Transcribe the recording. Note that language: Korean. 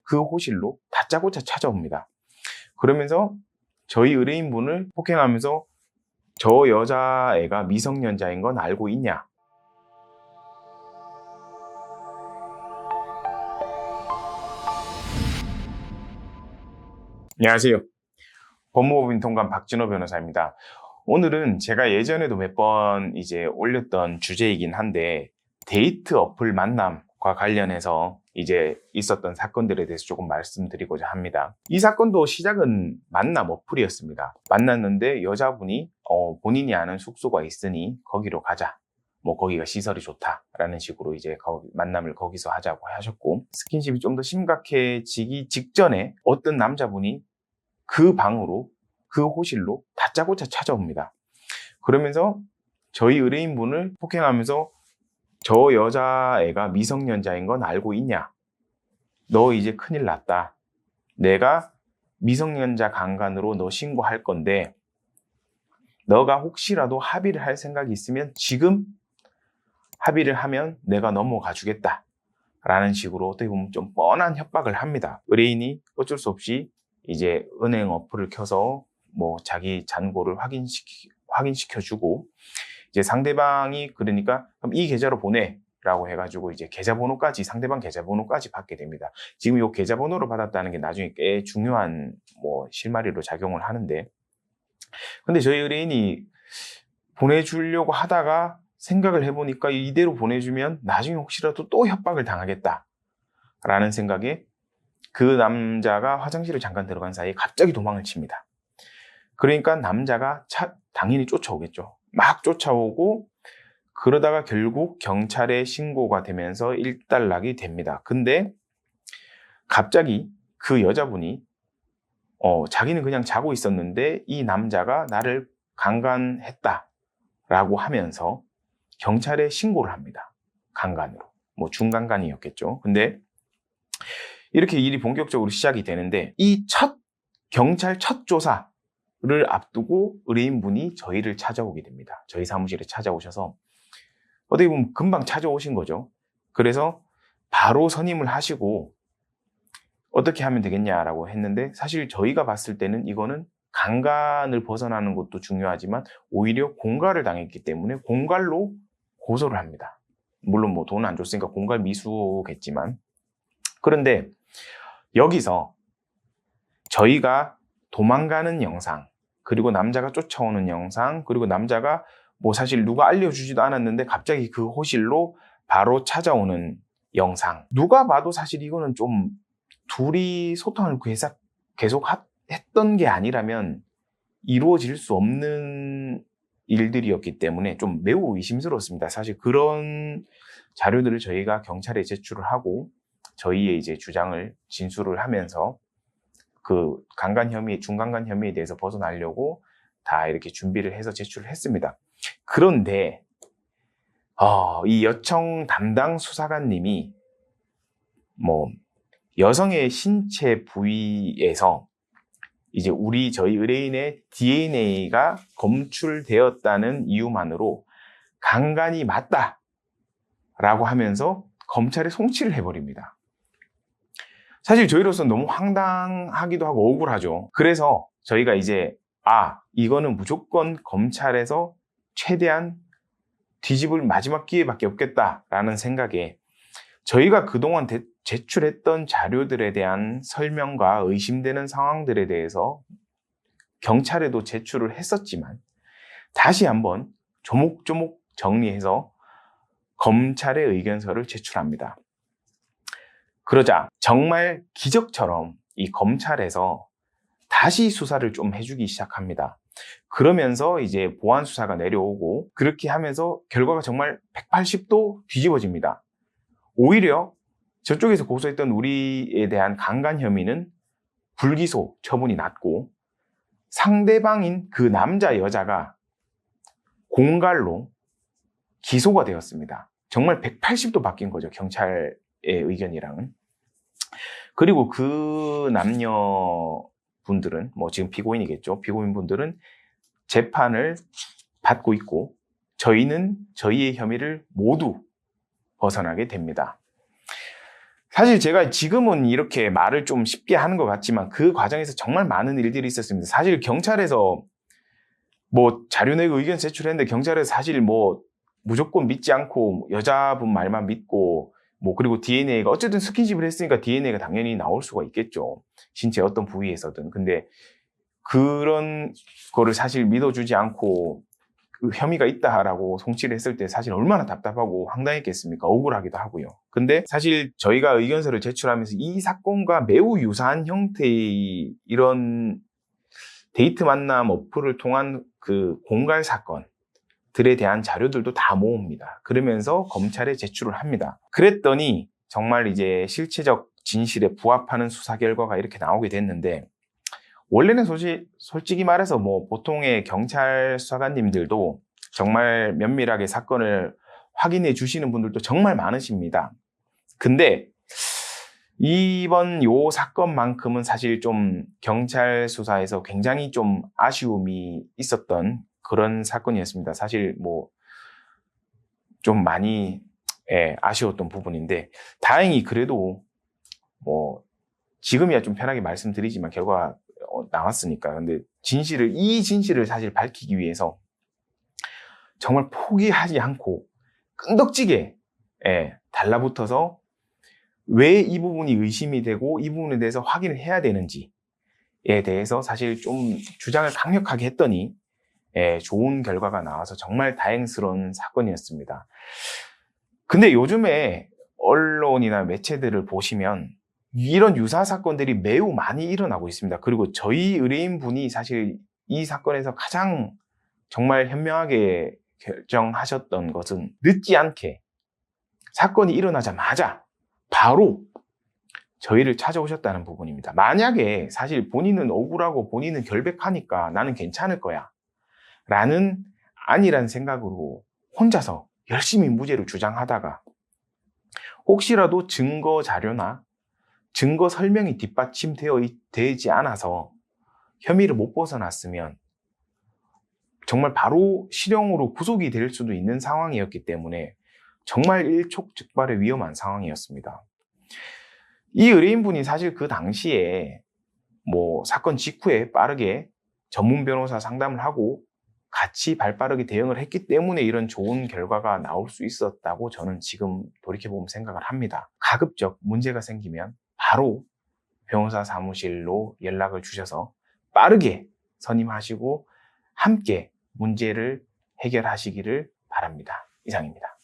그 호실로 다짜고짜 찾아옵니다. 그러면서 저희 의뢰인분을 폭행하면서 저 여자애가 미성년자인 건 알고 있냐? 안녕하세요. 법무법인 통관 박진호 변호사입니다. 오늘은 제가 예전에도 몇 번 이제 올렸던 주제이긴 한데 데이트 어플 만남과 관련해서 이제 있었던 사건들에 대해서 조금 말씀드리고자 합니다. 이 사건도 시작은 만남 어플이었습니다. 만났는데 여자분이 본인이 아는 숙소가 있으니 거기로 가자. 뭐 거기가 시설이 좋다라는 식으로 이제 만남을 거기서 하자고 하셨고, 스킨십이 좀 더 심각해지기 직전에 어떤 남자분이 그 방으로, 그 호실로 다짜고짜 찾아옵니다. 그러면서 저희 의뢰인분을 폭행하면서 저 여자애가 미성년자인 건 알고 있냐? 너 이제 큰일 났다. 내가 미성년자 강간으로 너 신고할 건데 너가 혹시라도 합의를 할 생각이 있으면 지금 합의를 하면 내가 넘어가 주겠다. 라는 식으로 어떻게 보면 좀 뻔한 협박을 합니다. 의뢰인이 어쩔 수 없이 이제 은행 어플을 켜서 뭐 자기 잔고를 확인시켜주고, 이제 상대방이 그러니까 그럼 이 계좌로 보내라고 해가지고 이제 계좌번호까지, 상대방 계좌번호까지 받게 됩니다. 지금 이 계좌번호를 받았다는 게 나중에 꽤 중요한 뭐 실마리로 작용을 하는데, 근데 저희 의뢰인이 보내주려고 하다가 생각을 해보니까 이대로 보내주면 나중에 혹시라도 또 협박을 당하겠다라는 생각에 그 남자가 화장실을 잠깐 들어간 사이에 갑자기 도망을 칩니다. 그러니까 남자가 당연히 쫓아오겠죠. 막 쫓아오고, 그러다가 결국 경찰에 신고가 되면서 일단락이 됩니다. 근데 갑자기 그 여자분이 자기는 그냥 자고 있었는데 이 남자가 나를 강간했다라고 하면서 경찰에 신고를 합니다. 강간으로. 뭐 중강간이었겠죠. 근데 이렇게 일이 본격적으로 시작이 되는데, 이 경찰 첫 조사를 앞두고 의뢰인분이 저희를 찾아오게 됩니다. 저희 사무실에 찾아오셔서 어떻게 보면 금방 찾아오신 거죠. 그래서 바로 선임을 하시고 어떻게 하면 되겠냐라고 했는데, 사실 저희가 봤을 때는 이거는 강간을 벗어나는 것도 중요하지만 오히려 공갈을 당했기 때문에 공갈로 고소를 합니다. 물론 뭐 돈 안 줬으니까 공갈 미수겠지만, 그런데 여기서 저희가 도망가는 영상, 그리고 남자가 쫓아오는 영상, 그리고 남자가 뭐 사실 누가 알려주지도 않았는데 갑자기 그 호실로 바로 찾아오는 영상, 누가 봐도 사실 이거는 좀 둘이 소통을 계속 했던 게 아니라면 이루어질 수 없는 일들이었기 때문에 좀 매우 의심스럽습니다. 사실 그런 자료들을 저희가 경찰에 제출을 하고 저희의 이제 주장을 진술을 하면서 그 강간 혐의, 중강간 혐의에 대해서 벗어나려고 다 이렇게 준비를 해서 제출을 했습니다. 그런데 이 여청 담당 수사관님이 뭐 여성의 신체 부위에서 이제 저희 의뢰인의 DNA가 검출되었다는 이유만으로 강간이 맞다라고 하면서 검찰에 송치를 해버립니다. 사실 저희로서는 너무 황당하기도 하고 억울하죠. 그래서 저희가 이제 이거는 무조건 검찰에서 최대한 뒤집을 마지막 기회밖에 없겠다라는 생각에 저희가 그동안 제출했던 자료들에 대한 설명과 의심되는 상황들에 대해서 경찰에도 제출을 했었지만 다시 한번 조목조목 정리해서 검찰의 의견서를 제출합니다. 그러자 정말 기적처럼 이 검찰에서 다시 수사를 좀 해주기 시작합니다. 그러면서 이제 보안 수사가 내려오고, 그렇게 하면서 결과가 정말 180도 뒤집어집니다. 오히려 저쪽에서 고소했던 우리에 대한 강간 혐의는 불기소 처분이 났고, 상대방인 그 남자 여자가 공갈로 기소가 되었습니다. 정말 180도 바뀐 거죠, 경찰의 의견이랑은. 그리고 그 남녀분들은 뭐 지금 피고인이겠죠. 피고인분들은 재판을 받고 있고 저희는 저희의 혐의를 모두 벗어나게 됩니다. 사실 제가 지금은 이렇게 말을 좀 쉽게 하는 것 같지만 그 과정에서 정말 많은 일들이 있었습니다. 사실 경찰에서 뭐 자료 내고 의견 제출했는데 경찰에서 사실 뭐 무조건 믿지 않고 여자분 말만 믿고 뭐 그리고 DNA가 어쨌든 스킨십을 했으니까 DNA가 당연히 나올 수가 있겠죠. 신체 어떤 부위에서든. 근데 그런 거를 사실 믿어주지 않고 그 혐의가 있다라고 송치를 했을 때 사실 얼마나 답답하고 황당했겠습니까? 억울하기도 하고요. 근데 사실 저희가 의견서를 제출하면서 이 사건과 매우 유사한 형태의 이런 데이트 만남 어플을 통한 그 공갈 사건들에 대한 자료들도 다 모읍니다. 그러면서 검찰에 제출을 합니다. 그랬더니 정말 이제 실체적 진실에 부합하는 수사 결과가 이렇게 나오게 됐는데, 원래는 솔직히 말해서 뭐 보통의 경찰 수사관님들도 정말 면밀하게 사건을 확인해 주시는 분들도 정말 많으십니다. 근데 이번 요 사건만큼은 사실 좀 경찰 수사에서 굉장히 좀 아쉬움이 있었던 그런 사건이었습니다. 사실 뭐 좀 많이 아쉬웠던 부분인데, 다행히 그래도 뭐 지금이야 좀 편하게 말씀드리지만 결과가 나왔으니까. 근데 이 진실을 사실 밝히기 위해서 정말 포기하지 않고 끈덕지게 달라붙어서 왜 이 부분이 의심이 되고 이 부분에 대해서 확인을 해야 되는지에 대해서 사실 좀 주장을 강력하게 했더니 좋은 결과가 나와서 정말 다행스러운 사건이었습니다. 근데 요즘에 언론이나 매체들을 보시면 이런 유사 사건들이 매우 많이 일어나고 있습니다. 그리고 저희 의뢰인분이 사실 이 사건에서 가장 정말 현명하게 결정하셨던 것은 늦지 않게 사건이 일어나자마자 바로 저희를 찾아오셨다는 부분입니다. 만약에 사실 본인은 억울하고 본인은 결백하니까 나는 괜찮을 거야 라는 아니란 생각으로 혼자서 열심히 무죄를 주장하다가 혹시라도 증거 자료나 증거 설명이 뒷받침되지 않아서 혐의를 못 벗어났으면 정말 바로 실형으로 구속이 될 수도 있는 상황이었기 때문에 정말 일촉즉발의 위험한 상황이었습니다. 이 의뢰인분이 사실 그 당시에 뭐 사건 직후에 빠르게 전문 변호사 상담을 하고 같이 발빠르게 대응을 했기 때문에 이런 좋은 결과가 나올 수 있었다고 저는 지금 돌이켜보면 생각을 합니다. 가급적 문제가 생기면 바로 변호사 사무실로 연락을 주셔서 빠르게 선임하시고 함께 문제를 해결하시기를 바랍니다. 이상입니다.